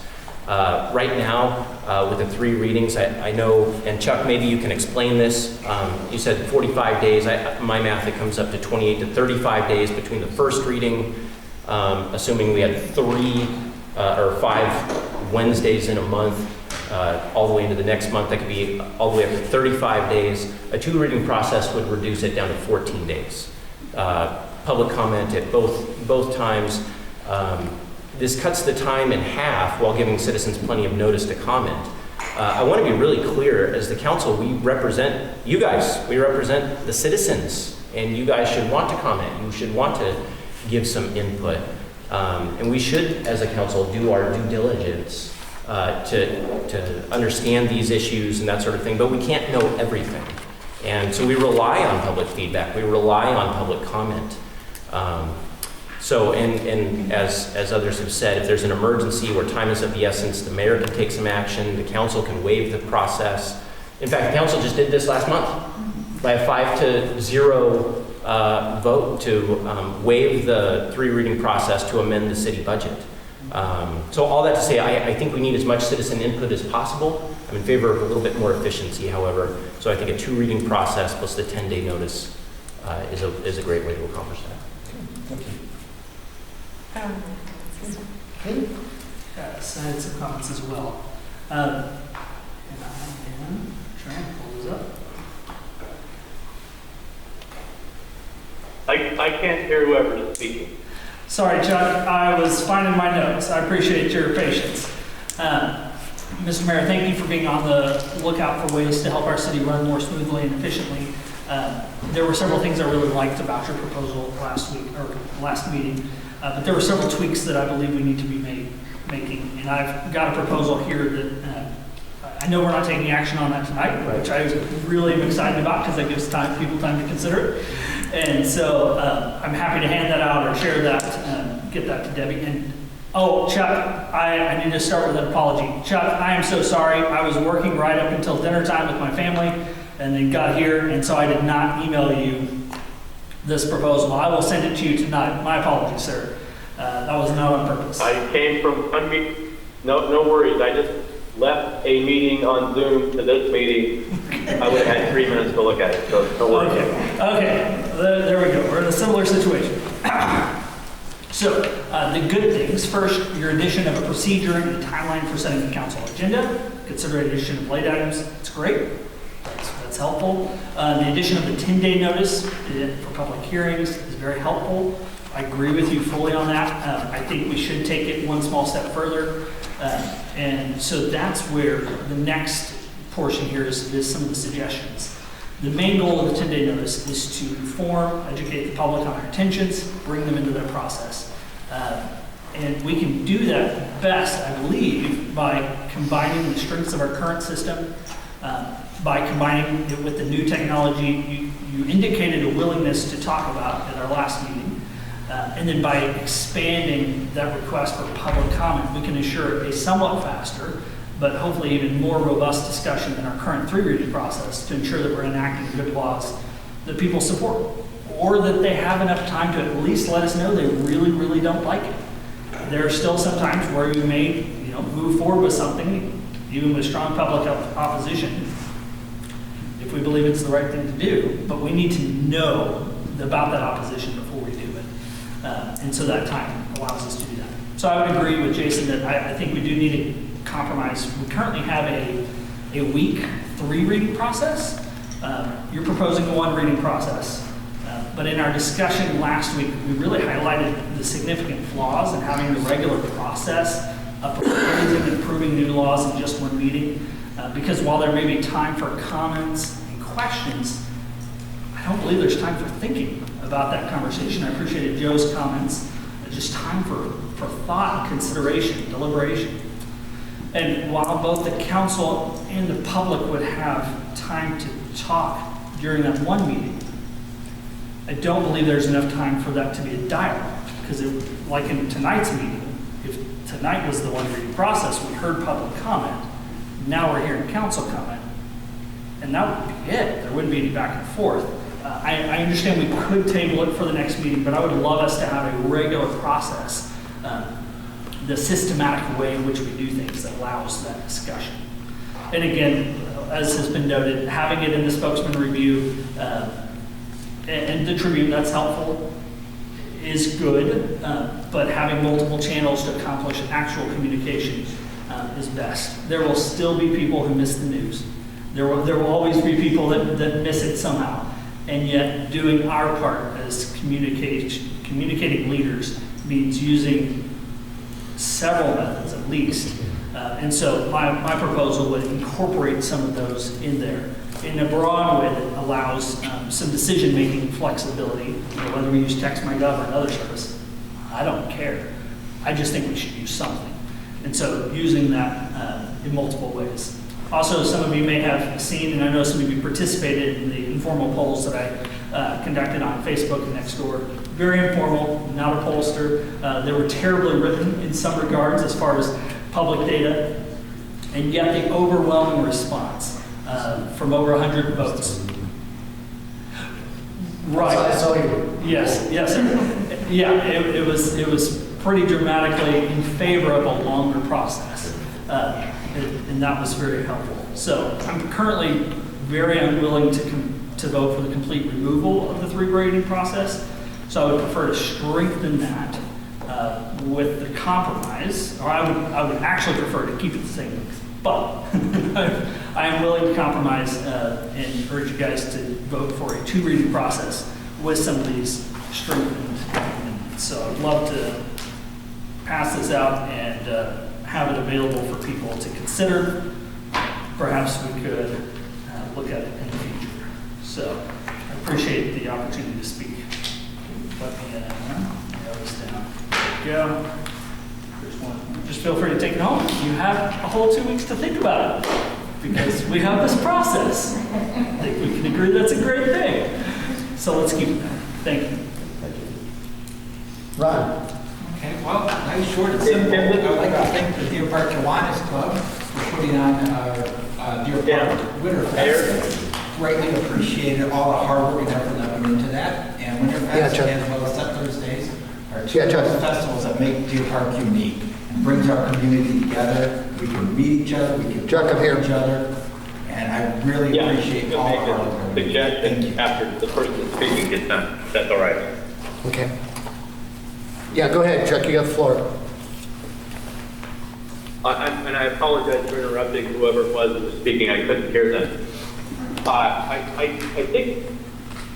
Right now, with the 3 readings, I know, and Chuck, maybe you can explain this. You said 45 days. My math, it comes up to 28 to 35 days between the first reading, assuming we had 3 or 5 Wednesdays in a month. All the way into the next month, that could be all the way up to 35 days. A 2 reading process would reduce it down to 14 days. Public comment at both times. This cuts the time in half while giving citizens plenty of notice to comment. I want to be really clear, as the council, we represent you guys. We represent the citizens, and you guys should want to comment. You should want to give some input. And we should, as a council, do our due diligence to understand these issues and that sort of thing, but we can't know everything. And so we rely on public feedback. We rely on public comment. And as others have said, if there's an emergency where time is of the essence, the mayor can take some action, the council can waive the process. In fact, the council just did this last month by a 5-0 vote to waive the 3 reading process to amend the city budget. So all that to say, I think we need as much citizen input as possible. I'm in favor of a little bit more efficiency, however. So I think a 2 reading process plus the 10-day notice is a great way to accomplish that. Thank you. Yes, I had some comments as well. And I am trying to pull this up. I can't hear whoever's speaking. Sorry, Chuck, I was finding my notes. I appreciate your patience. Mr. Mayor, thank you for being on the lookout for ways to help our city run more smoothly and efficiently. There were several things I really liked about your proposal last meeting, but there were several tweaks that I believe we need to be making. And I've got a proposal here that I know we're not taking action on that tonight, which I really am excited about because that gives people time to consider it. And so I'm happy to hand that out or share that, get that to Debbie. And oh, Chuck, I need to start with an apology. Chuck, I am so sorry. I was working right up until dinner time with my family and then got here, and so I did not email you this proposal. I will send it to you tonight. My apologies, sir. That was not on purpose. I came from one meeting. No worries. I just left a meeting on Zoom to this meeting. I would have had 3 minutes to look at it, so no worries. Okay. There we go. We're in a similar situation. So, the good things. First, your addition of a procedure and a timeline for setting the council agenda. Consider addition of late items. It's great. That's helpful. The addition of the 10-day notice for public hearings is very helpful. I agree with you fully on that. I think we should take it one small step further. And so that's where the next portion here is some of the suggestions. The main goal of the 10-day notice is to inform, educate the public on our intentions, bring them into their process. And we can do that best, I believe, by combining the strengths of our current system, by combining it with the new technology you indicated a willingness to talk about at our last meeting. And then by expanding that request for public comment, we can ensure a somewhat faster, but hopefully even more robust discussion than our current 3-reading process to ensure that we're enacting good laws that people support, or that they have enough time to at least let us know they really, really don't like it. There are still some times where we may, move forward with something, even with strong public opposition, if we believe it's the right thing to do, but we need to know about that opposition before we do it. And so that time allows us to do that. So I would agree with Jason that I think we do need a compromise. We currently have a week 3-reading process. You're proposing a 1-reading process. But in our discussion last week, we really highlighted the significant flaws in having the regular process of proposing and approving new laws in just 1 meeting. Because while there may be time for comments and questions, I don't believe there's time for thinking about that conversation. I appreciated Joe's comments. Just time for thought, consideration, deliberation. And while both the council and the public would have time to talk during that 1 meeting, I don't believe there's enough time for that to be a dialogue. Because like in tonight's meeting, if tonight was the 1-reading process, we heard public comment, now we're hearing council comment, and that would be it. There wouldn't be any back and forth. I understand we could table it for the next meeting, but I would love us to have a regular process, the systematic way in which we do things that allows that discussion. And again, as has been noted, having it in the spokesman review and the Tribune, that's helpful, is good, but having multiple channels to accomplish actual communication is best. There will still be people who miss the news. There will always be people that miss it somehow. And yet doing our part as communicating leaders means using several methods at least. And so my proposal would incorporate some of those in there in a broad way that allows some decision-making flexibility. Whether we use TextMyGov or another service, I don't care. I just think we should use something. And so using that in multiple ways. Also, some of you may have seen, and I know some of you participated in the informal polls that I conducted on Facebook and Nextdoor. Very informal, not a pollster. They were terribly written in some regards as far as public data, and yet the overwhelming response from over 100 votes. Right. I saw you. Yes. Yeah, it was pretty dramatically in favor of a longer process. And that was very helpful. So I'm currently very unwilling to vote for the complete removal of the 3-reading process. So I would prefer to strengthen that with the compromise, or I would actually prefer to keep it the same length. But I am willing to compromise and urge you guys to vote for a 2-reading process with some of these strengthened amendments. So I'd love to pass this out and have it available for people to consider. Perhaps we could look at it in the future. So I appreciate the opportunity to speak. Let me narrow this down. There we go. There's one. Just feel free to take it home. You have a whole 2 weeks to think about it because we have this process. I think we can agree that's a great thing. So let's keep it there. Thank you. Ron. Okay, well, nice, short, and simple. I would like to thank the Deer Park Kiwanis Club for putting on our Deer Park Winter Fest. Greatly appreciated all the hard work and effort that went into that. And Winter Fest as well as Set Thursdays are two festivals that make Deer Park unique and brings our community together. We can meet each other, we can talk each other, and I really appreciate all the hard work. Suggestion after the person speaking gets done. That's all right. Okay. Yeah, go ahead, Chuck, you got the floor. And I apologize for interrupting whoever it was that was speaking. I couldn't hear them. I think,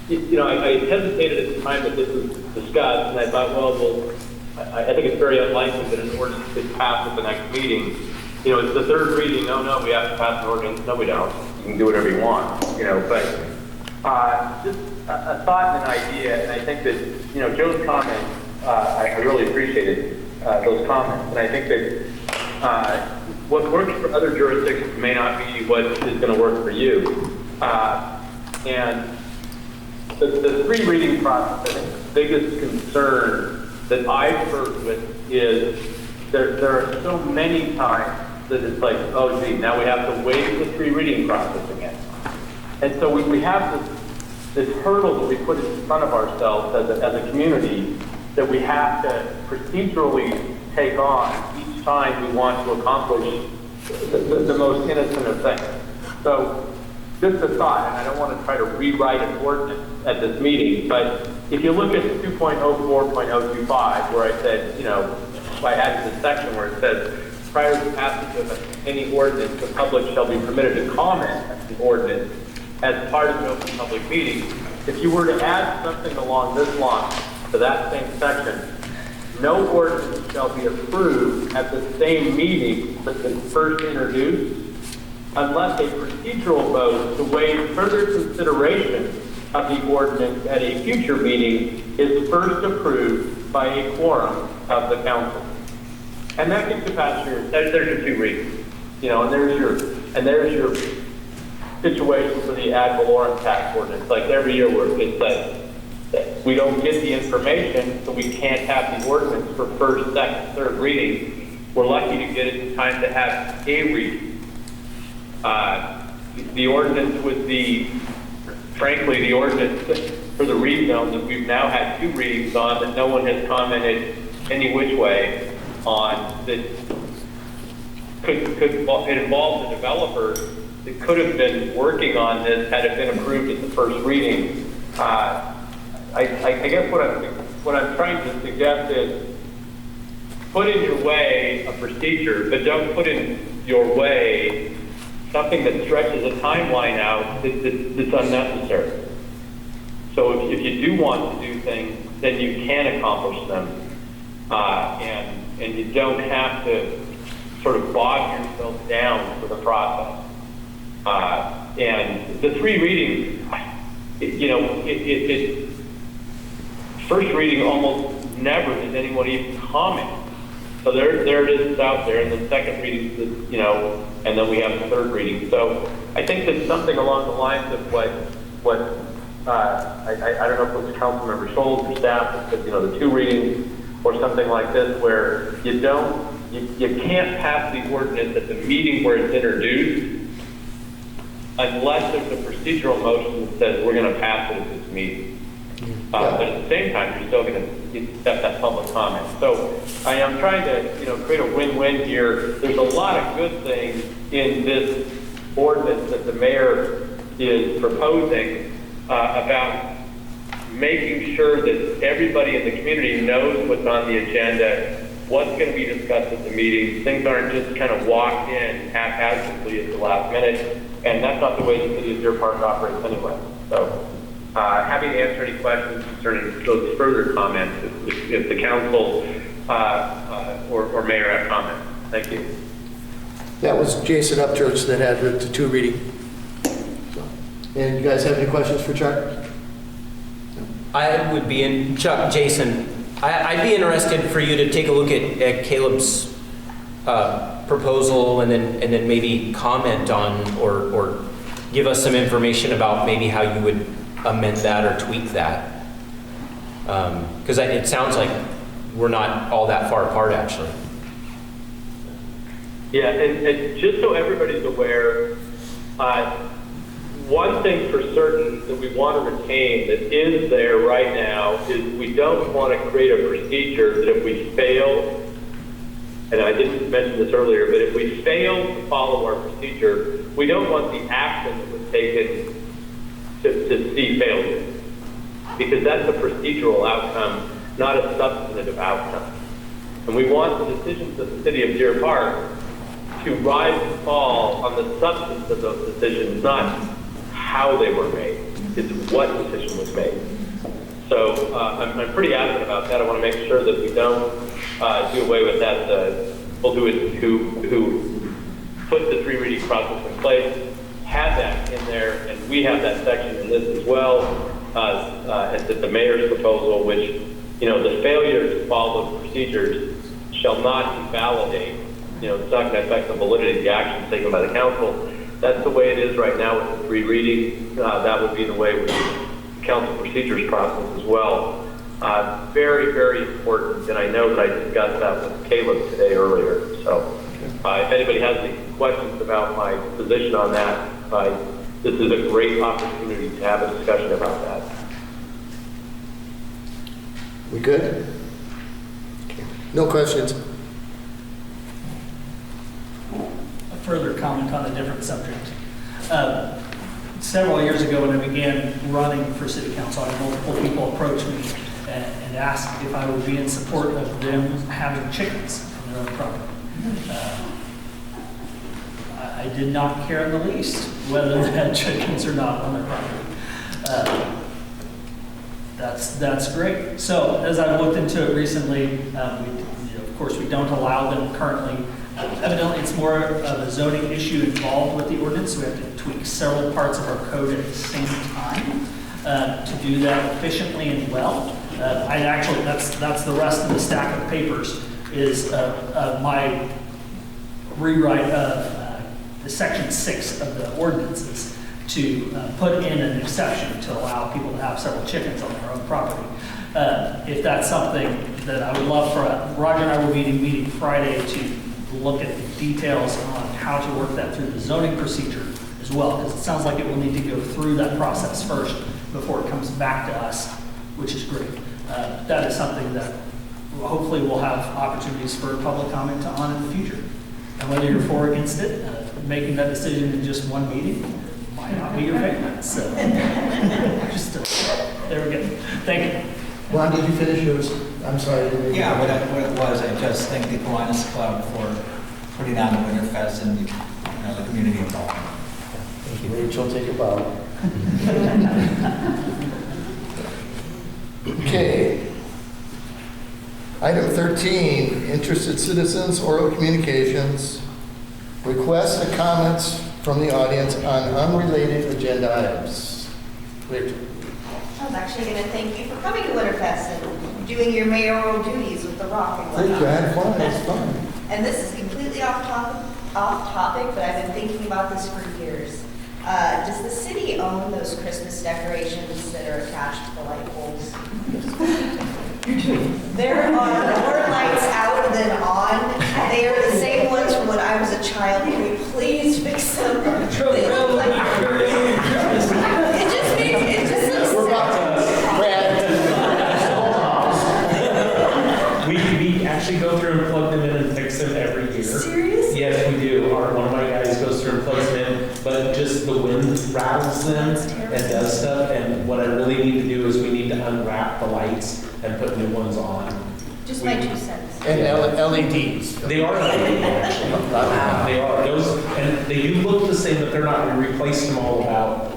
I hesitated at the time that this was discussed, and I thought, well, I think it's very unlikely that an ordinance gets passed at the next meeting. It's the 3rd reading. No, we have to pass an ordinance. No, we don't. You can do whatever you want, but just a thought and an idea, and I think that, Joe's comment, I really appreciated those comments, and I think that what works for other jurisdictions may not be what is going to work for you. And the 3-reading process, I think, biggest concern that I've heard with is there are so many times that it's like, oh gee, now we have to wait the 3 reading process again. And so we have this hurdle that we put in front of ourselves as a community that we have to procedurally take on each time we want to accomplish the most innocent of things. So just a thought, and I don't want to try to rewrite an ordinance at this meeting, but if you look at 2.04.025, where I said, I added this section where it says, prior to passage of any ordinance, the public shall be permitted to comment on the ordinance as part of an open public meeting. If you were to add something along this line to that same section, no ordinance shall be approved at the same meeting that was first introduced unless a procedural vote to waive further consideration of the ordinance at a future meeting is first approved by a quorum of the council. And that gets you past there's your 2 readings, and there's your situation for the ad valorem tax ordinance. Like every year it's like we don't get the information, so we can't have the ordinance for first, second, third reading. We're lucky to get it in time to have a reading. The ordinance with frankly, the ordinance for the rezone that we've now had 2 readings on that no one has commented any which way on, that it involves a developer that could have been working on this had it been approved at the first reading. I guess what I'm trying to suggest is put in your way a procedure, but don't put in your way something that stretches a timeline out that's unnecessary. So if you do want to do things, then you can accomplish them, and you don't have to sort of bog yourself down for the process. And the 3 readings, first reading almost never does anyone even comment. So there it is, it's out there, and then second reading, and then we have the third reading. So I think that something along the lines of what I don't know if it was Councilmember Scholes or staff, but the 2 readings or something like this, where you can't pass the ordinance at the meeting where it's introduced unless there's a procedural motion that says we're going to pass it at this meeting. But at the same time, you're still going to accept that public comment. So I am trying to, create a win-win here. There's a lot of good things in this ordinance that the mayor is proposing about making sure that everybody in the community knows what's on the agenda, what's going to be discussed at the meetings. Things aren't just kind of walked in haphazardly at the last minute, and that's not the way the city of Deer Park operates anyway. So. Happy to answer any questions concerning those further comments if the council or mayor have comments. Thank you. That was Jason Upchurch that had the 2 reading. And you guys have any questions for Chuck? I would be Jason, I'd be interested for you to take a look at Caleb's proposal and then maybe comment on or give us some information about maybe how you would amend that or tweak that. Because it sounds like we're not all that far apart, actually. Yeah, and just so everybody's aware, one thing for certain that we want to retain that is there right now is we don't want to create a procedure that if we fail, and I didn't mention this earlier, but if we fail to follow our procedure, we don't want the action that was taken to see failure, because that's a procedural outcome, not a substantive outcome. And we want the decisions of the city of Deer Park to rise and fall on the substance of those decisions, not how they were made. It's what decision was made. So I'm pretty adamant about that. I want to make sure that we don't do away with that. We'll do it who put the 3 reading process in place had that in there, and we have that section in this as well, at the mayor's proposal, which, the failure to follow those procedures shall not invalidate, it's not going to affect the validity of the actions taken by the council. That's the way it is right now with the 3 readings. That would be the way with the council procedures process as well. Very, very important, and I know that I discussed that with Caleb today earlier. So if anybody has any questions about my position on that, this is a great opportunity to have a discussion about that. We good? No questions? A further comment on a different subject. Several years ago when I began running for city council, I had multiple people approach me and ask if I would be in support of them having chickens on their own property. I did not care in the least whether they had chickens or not on their property. That's great. So as I've looked into it recently, of course we don't allow them currently. Evidently it's more of a zoning issue involved with the ordinance, so we have to tweak several parts of our code at the same time to do that efficiently and well. That's the rest of the stack of papers is my rewrite of the section 6 of the ordinances to put in an exception to allow people to have several chickens on their own property. If that's something that I would love for, Roger and I will be meeting Friday to look at the details on how to work that through the zoning procedure as well, because it sounds like it will need to go through that process first before it comes back to us, which is great. That is something that hopefully we'll have opportunities for public comment on in the future. And whether you're for or against it, making that decision in just one meeting might not be your favorite. So, there we go. Thank you. Ron, did you finish yours? I'm sorry. Yeah, what it was, I just thank the Kiwanis Club for putting on the Winterfest and the community involvement. Thank you. Rachel, take a bow. Okay. Item 13, interested citizens, oral communications. Requests and comments from the audience on unrelated agenda items. Rachel. I was actually going to thank you for coming to Winterfest and doing your mayoral duties with the rock and Thank whatnot. you. I had fun. It was fun. And this is completely off topic, but I've been thinking about this for years. Does the city own those Christmas decorations that are attached to the light poles? You do. There are more lights out than on. They are the same ones from when I was a child. Can you please fix them? They look like it just looks We actually go through and plug them in and fix them every year. Seriously? Yes, we do. One of my guys goes through and plugs them in, but just the wind rattles them and does stuff. And what I really need to do is we need to unwrap the lights and put new ones on. Just my 2 cents. And LEDs. They are LED, actually. They are. Those, and they do look the same, but they're not. We replaced them all about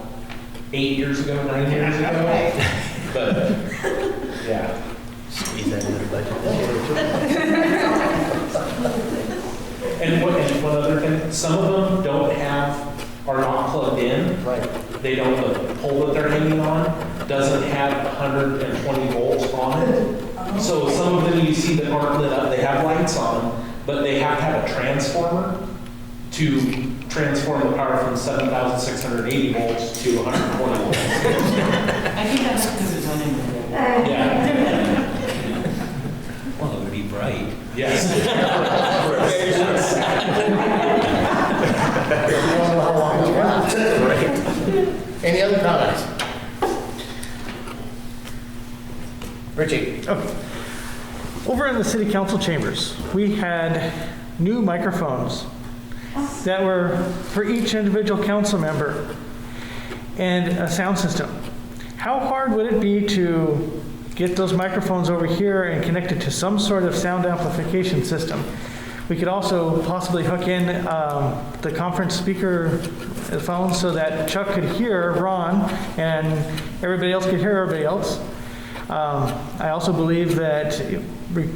8 years ago, 9 years ago. Okay. But, yeah. Squeeze that in the budget. And one other thing, some of them are not plugged in. Right. They don't, the pole that they're hanging on doesn't have 120 volts on it. So some of them you see that aren't lit up, they have lights on, but they have to have a transformer to transform the power from 7,680 volts to 120 volts. I think that's because it's on Yeah. Well, it would be bright. Yes. Any other comments? Richie. Okay. Over in the city council chambers, we had new microphones that were for each individual council member and a sound system. How hard would it be to get those microphones over here and connect it to some sort of sound amplification system? We could also possibly hook in the conference speaker phone so that Chuck could hear Ron and everybody else could hear everybody else. I also believe that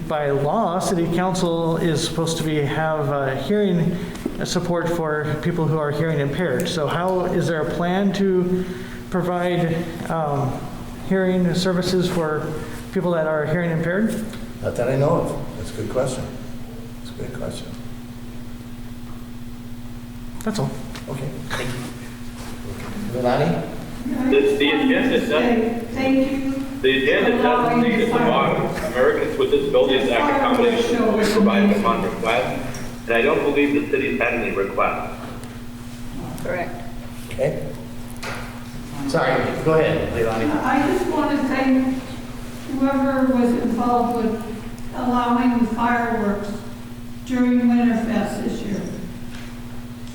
by law, city council is supposed to have hearing support for people who are hearing impaired. So how is there a plan to provide hearing services for people that are hearing impaired? Not that I know of. That's a good question. That's a good question. That's all. Okay. Thank you. Milani? The agenda doesn't. Thank you The agenda doesn't state at the bottom, Americans with Disabilities Act accommodations will be provided upon request, and I don't believe the city's had any requests. Correct. Okay. Sorry, go ahead, Leilani. I just want to thank whoever was involved with allowing the fireworks during Winterfest this year.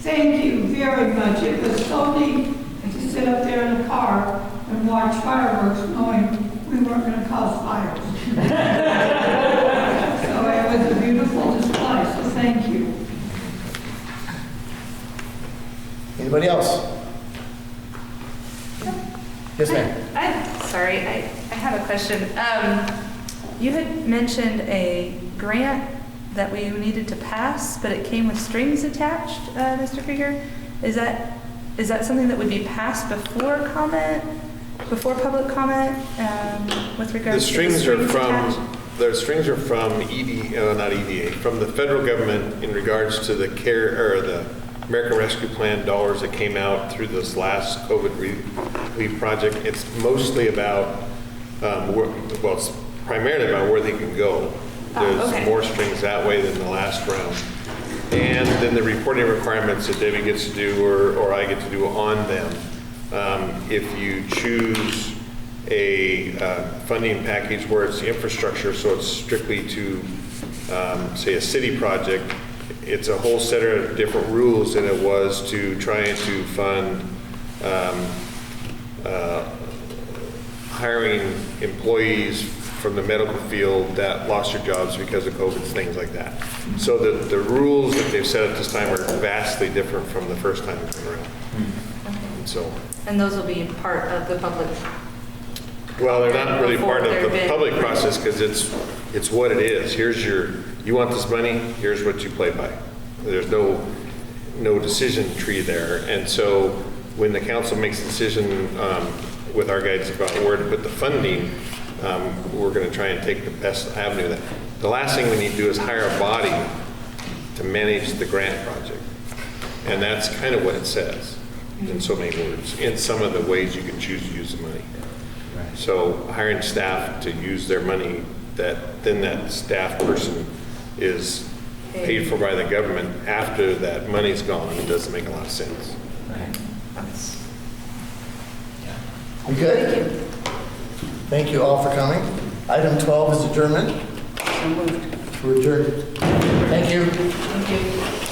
Thank you very much. It was so neat to sit up there in the car and watch fireworks knowing we weren't going to cause fires. So it was a beautiful display, so thank you. Anybody else? Yes, ma'am. I have a question. You had mentioned a grant that we needed to pass, but it came with strings attached, Mr. Krieger. Is that something that would be passed before public comment, with regards to the strings attached? The strings are from not EDA, from the federal government in regards to the the American Rescue Plan dollars that came out through this last COVID relief project. It's mostly about, it's primarily about where they can go. There's more strings that way than the last round. And then the reporting requirements that Debbie gets to do or I get to do on them. If you choose a funding package where it's infrastructure, so it's strictly to, say, a city project, it's a whole set of different rules than it was to trying to fund hiring employees from the medical field that lost their jobs because of COVID, things like that. So the rules that they've set at this time are vastly different from the first time it came around. And those will be part of the public. Well, they're not really part of the public process because it's what it is. You want this money, here's what you play by. There's no decision tree there. And so when the council makes a decision with our guidance about where to put the funding, we're going to try and take the best avenue. The last thing we need to do is hire a body to manage the grant project. And that's kind of what it says in so many words, in some of the ways you can choose to use the money. So hiring staff to use their money, then that staff person is paid for by the government after that money's gone. It doesn't make a lot of sense. We good? Thank you all for coming. Item 12 is adjournment. So moved. We're adjourned. Thank you. Thank you.